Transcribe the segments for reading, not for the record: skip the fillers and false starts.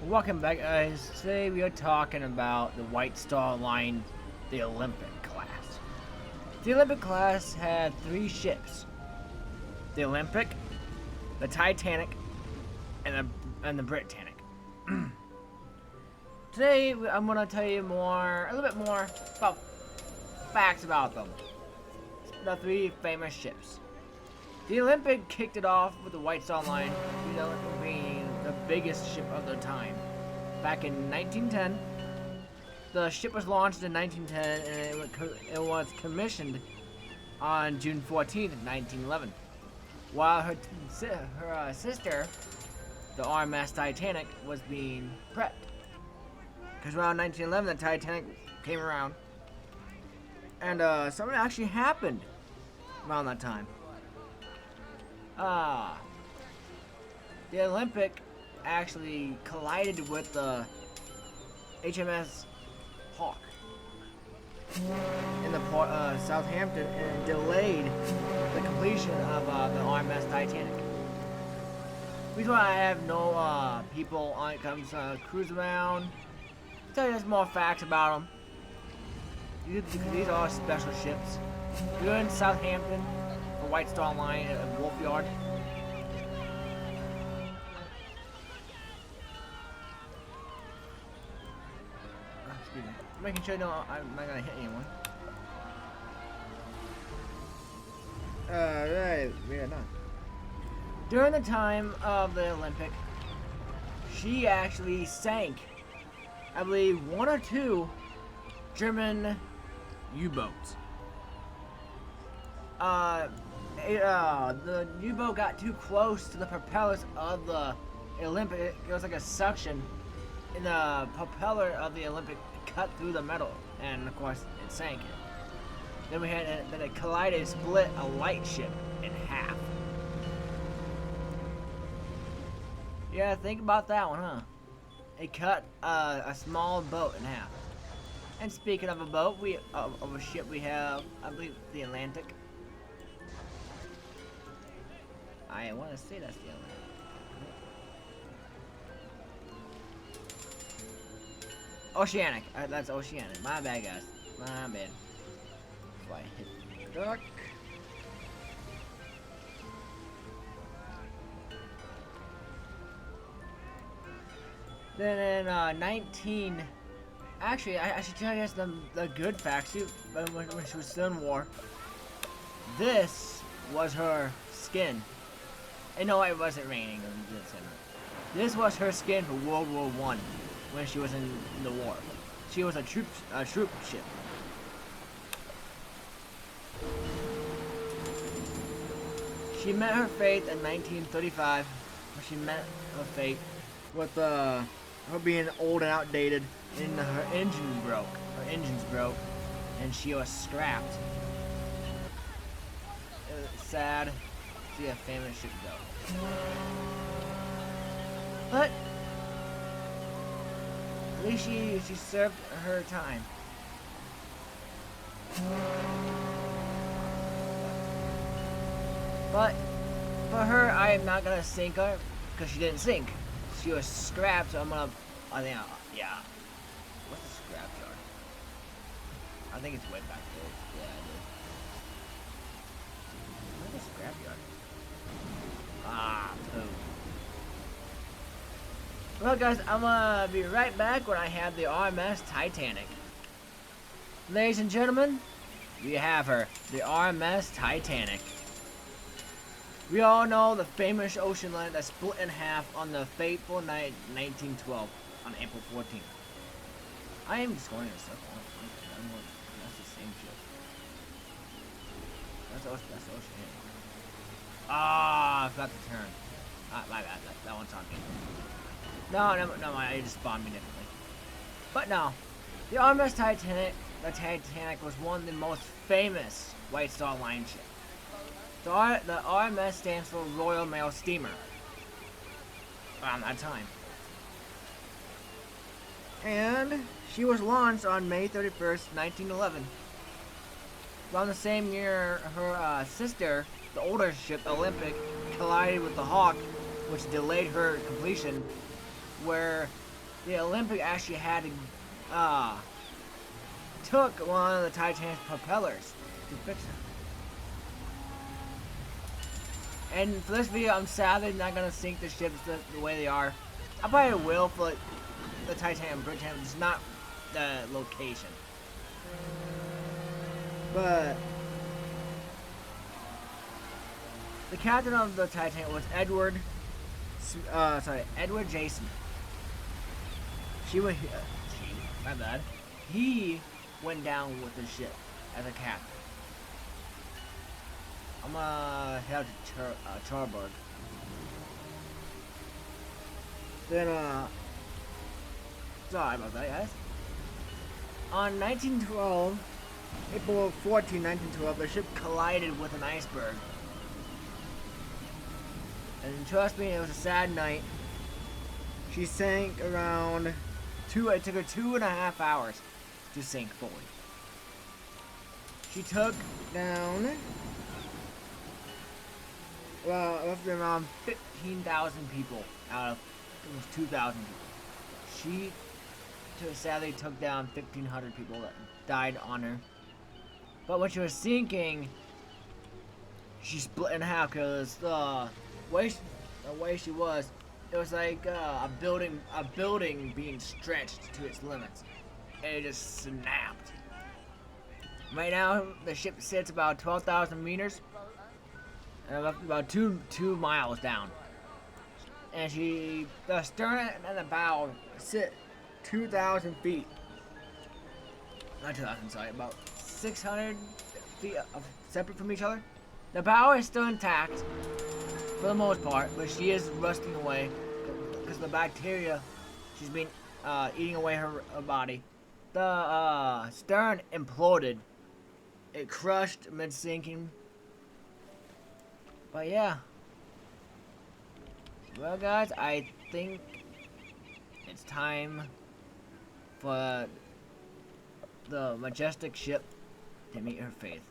Welcome back, guys. Today we are talking about the White Star Line, the Olympic class. The Olympic class had 3 ships: the Olympic, the Titanic, and the Britannic. Today I'm going to tell you a little bit more about facts about them. The 3 famous ships. The Olympic kicked it off with the White Star Line, being the biggest ship of the time. Back in 1910, the ship was launched in 1910 and it was commissioned on June 14th, 1911. While her sister, the RMS Titanic, was being prepped. Because around 1911, the Titanic came around. And something actually happened around that time. The Olympic actually collided with the HMS Hawk in the port Southampton and delayed the completion of the RMS Titanic. Reason why I have no people on it comes cruise around. I'll tell you just more facts about them. These are special ships. We're in Southampton for White Star Line at Wolf Yard. Excuse me. Making sure I'm not gonna hit anyone. Alright, we are not. During the time of the Olympic, she actually sank, I believe, 1 or 2 German U-boats. The U-boat got too close to the propellers of the Olympic. It was like a suction in the propeller of the Olympic cut through the metal, and of course it sank it. Then then it collided, split a light ship in half. Yeah, think about that one, huh? It cut a small boat in half. And speaking of a boat, of a ship, we have, I believe, the Atlantic. I want to say that's the Atlantic. Oceanic. That's Oceanic. My bad, guys. My bad. Before I hit the duck. Then in actually, I should tell you guys the good facts too. When she was still in war, this was her skin. And no, it wasn't raining. This was her skin for World War I when she was in the war. She was a troop ship. She met her fate in 1935. She met her fate with her being old and outdated, and her engine broke. Her engines broke, and she was scrapped. It was sad to see a famous ship go. But at least she served her time. But for her, I am not gonna sink her because she didn't sink. She was scrapped, so yeah. What's the scrapyard? I think it's way back there. Yeah, it is. Where's the scrapyard? Poo. Well, guys, I'm gonna be right back when I have the RMS Titanic. Ladies and gentlemen, we have her, the RMS Titanic. We all know the famous ocean liner that split in half on the fateful night 1912 on April 14th. I am just going in a circle. That's the same ship. That's ocean. I forgot to turn. My bad. That one's on me. No, it just spawned me differently. But no, the RMS Titanic, was one of the most famous White Star Line ships. The RMS stands for Royal Mail Steamer. Around that time. And she was launched on May 31st, 1911. Around the same year, her sister, the older ship, Olympic, collided with the Hawk, which delayed her completion, where the Olympic actually had to, took one of the Titanic's propellers to fix it. And for this video, I'm sadly not gonna sink the ships the way they are. I probably will for the Titanic and Britannia, just not the location. But the captain of the Titanic was Edward Jason. My bad. He went down with the ship as a captain. I'm gonna head out to Cherbourg. Then, sorry about that, guys. On April 14, 1912, the ship collided with an iceberg. And trust me, it was a sad night. She sank around it took her 2.5 hours to sink fully. She took down, roughly around 15,000 people out of almost 2,000 people. She sadly took down 1,500 people that died on her. But when she was sinking, she split in half because the way she was, it was like a building being stretched to its limits, and it just snapped. Right now, the ship sits about 12,000 meters, and about two miles down. And the stern and the bow sit 2,000 feet. Not 2,000, sorry, about 600 feet separate from each other. The bow is still intact for the most part, but she is rusting away because the bacteria she's been eating away her body. The stern imploded. It crushed mid-sinking. But yeah. Well, guys, I think it's time for the majestic ship to meet her fate.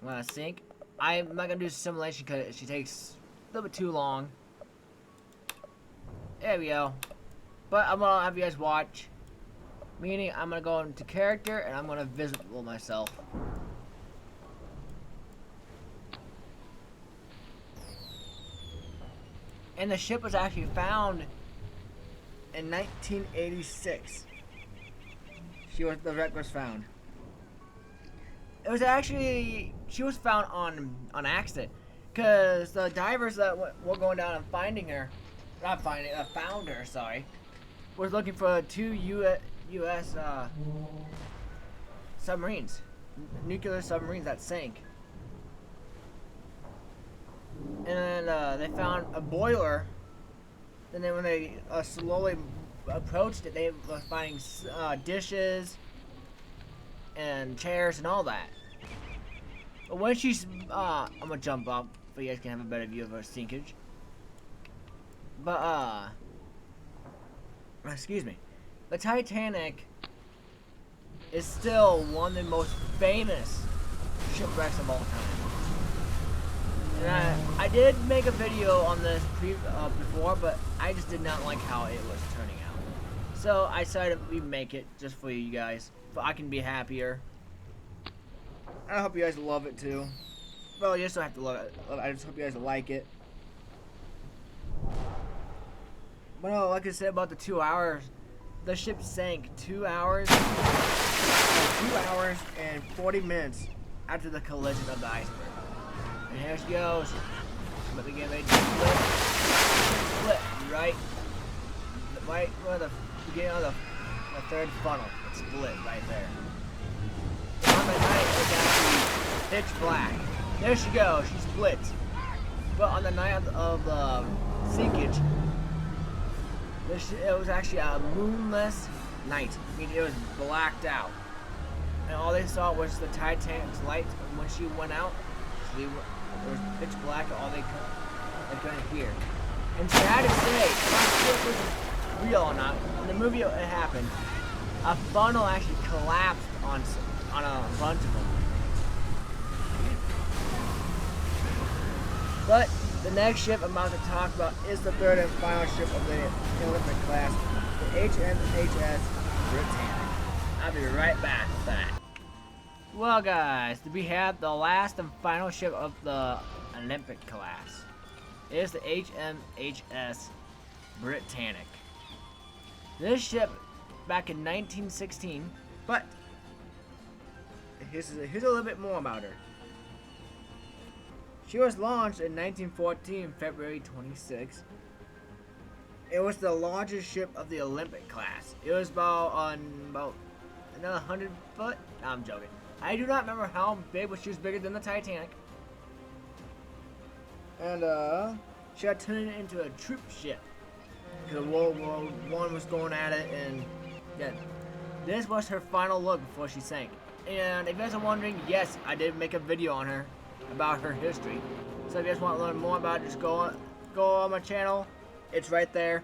I'm gonna sink. I'm not gonna do simulation because she takes a little bit too long. There we go. But I'm gonna have you guys watch. Meaning, I'm gonna go into character and I'm gonna visit myself. And the ship was actually found in 1986. The wreck was found. It was actually, she was found on accident, because the divers that were going down and found her, sorry, was looking for 2 U.S. Submarines, nuclear submarines that sank. And then they found a boiler. And then when they slowly approached it, they were finding dishes and chairs and all that. But when she's, I'm gonna jump up so you guys can have a better view of her sinkage. But excuse me, the Titanic is still one of the most famous shipwrecks of all time. And I did make a video on this before, but I just did not like how it was turning out. So I decided to remake it just for you guys, so I can be happier. I hope you guys love it too. Well, you just don't have to love it. I just hope you guys like it. But no, like I said about the 2 hours, the ship sank 2 hours, 2 hours and 40 minutes after the collision of the iceberg. And here she goes. But we get ready to split right where the beginning of the third funnel. It split right there. On the night it was actually pitch black. There she goes. She split. But on the night of the sinkage, it was actually a moonless night. I mean, it was blacked out, and all they saw was the Titanic's lights. And when she went out, it was pitch black. All they couldn't hear. And sad to say, I'm not sure if this is real or not. In the movie, it happened. A funnel actually collapsed on a bunch of them. But The next ship I'm about to talk about is the third and final ship of the Olympic class, the HMHS Britannic. I'll be right back with that. Well guys, we have the last and final ship of the Olympic class. It is the HMHS Britannic. This ship back in 1916, but here's a little bit more about her. She was launched in 1914, February 26. It was the largest ship of the Olympic class. It was about another 100 foot. No, I'm joking. I do not remember how big, but she was bigger than the Titanic. And she got turned into a troop ship because World War I was going at it, and yeah, this was her final look before she sank. And if you guys are wondering, yes, I did make a video on her about her history. So if you guys want to learn more about it, just go on my channel. It's right there.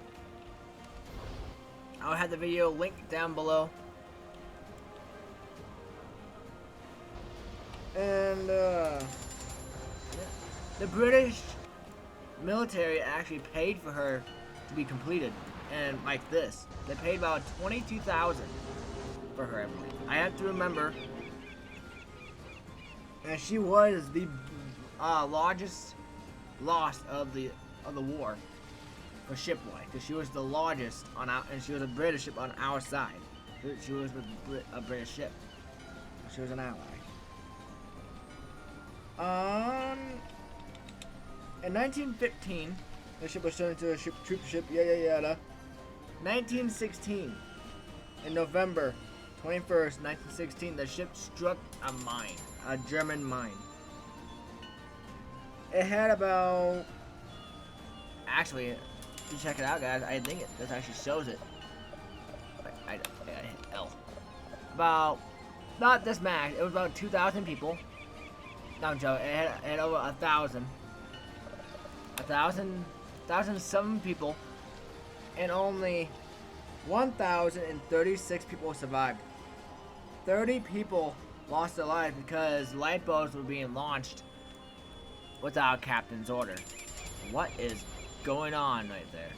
I'll have the video linked down below. And the British military actually paid for her to be completed, and like this, they paid about $22,000 for her, I believe. I have to remember. And she was the largest loss of the war for shipwide, because she was the largest on our, and she was a British ship on our side. She was a British ship. She was an ally. In 1915, the ship was turned into a troop ship. Yada yada. 1916, in November 21st, 1916, the ship struck a mine, a German mine. It had about, actually, if you check it out, guys, I think this actually shows it. I hit L. About, not this max, it was about 2,000 people. No, I'm joking, it had over 1,000. 1,007 people, and only 1,036 people survived. 30 people lost their lives because lifeboats were being launched without captain's order. What is going on right there?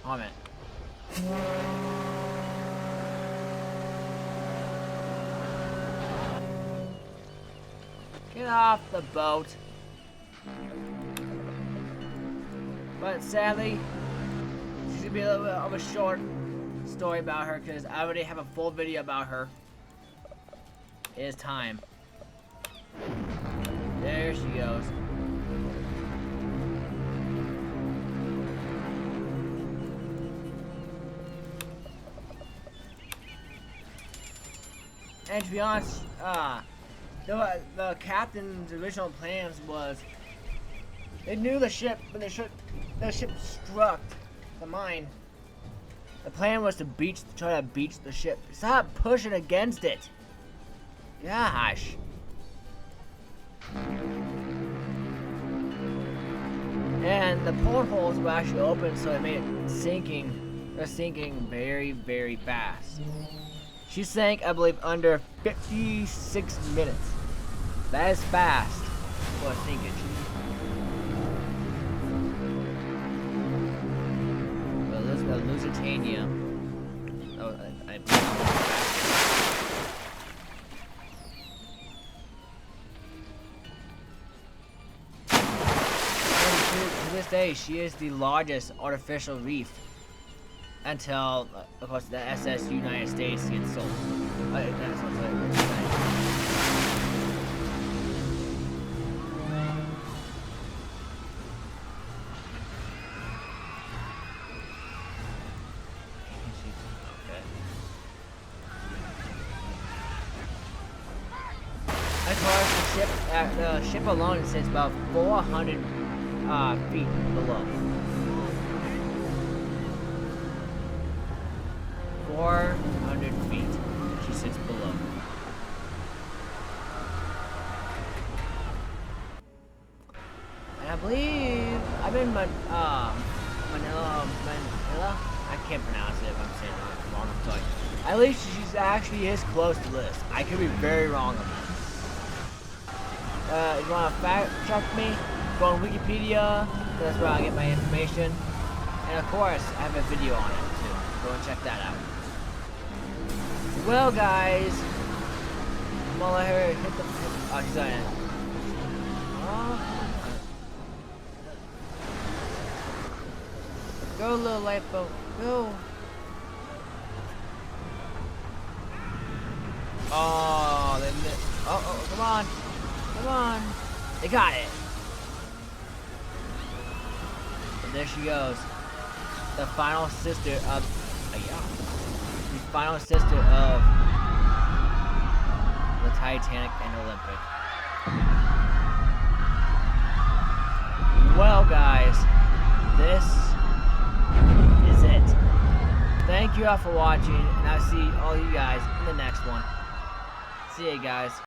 Hold on a minute. Get off the boat. But sadly, this is gonna be a little bit of a short story about her because I already have a full video about her. It is time. There she goes. And to be honest, the captain's original plans was, they knew the ship, when the ship struck the mine. The plan was to try to beach the ship. Stop pushing against it. Gosh. And the portholes were actually open, so it made it sinking. They're sinking very, very fast. She sank, I believe, under 56 minutes. That is fast for a sinkage. The Lusitania. Oh, I to this day, she is the largest artificial reef until, of course, the SS United States gets sold. As far as the ship alone sits about 400 feet below. 400 feet she sits below. And I believe I've been Manila. I can't pronounce it if I'm saying it wrong. I'm sorry. At least she's actually is close to this. I could be very wrong on that. If you want to fact check me, Go on Wikipedia, that's where I get my information. And of course, I have a video on it too. Go and check that out. Well, guys, Muller hit the. Oh, he's on it. Go, little lifeboat. Go. Oh, they missed. Oh, come on. Come on. They got it. And there she goes. The final sister of. The final sister of the Titanic and Olympic. Well, guys, this is it. Thank you all for watching, and I'll see all you guys in the next one. See you guys.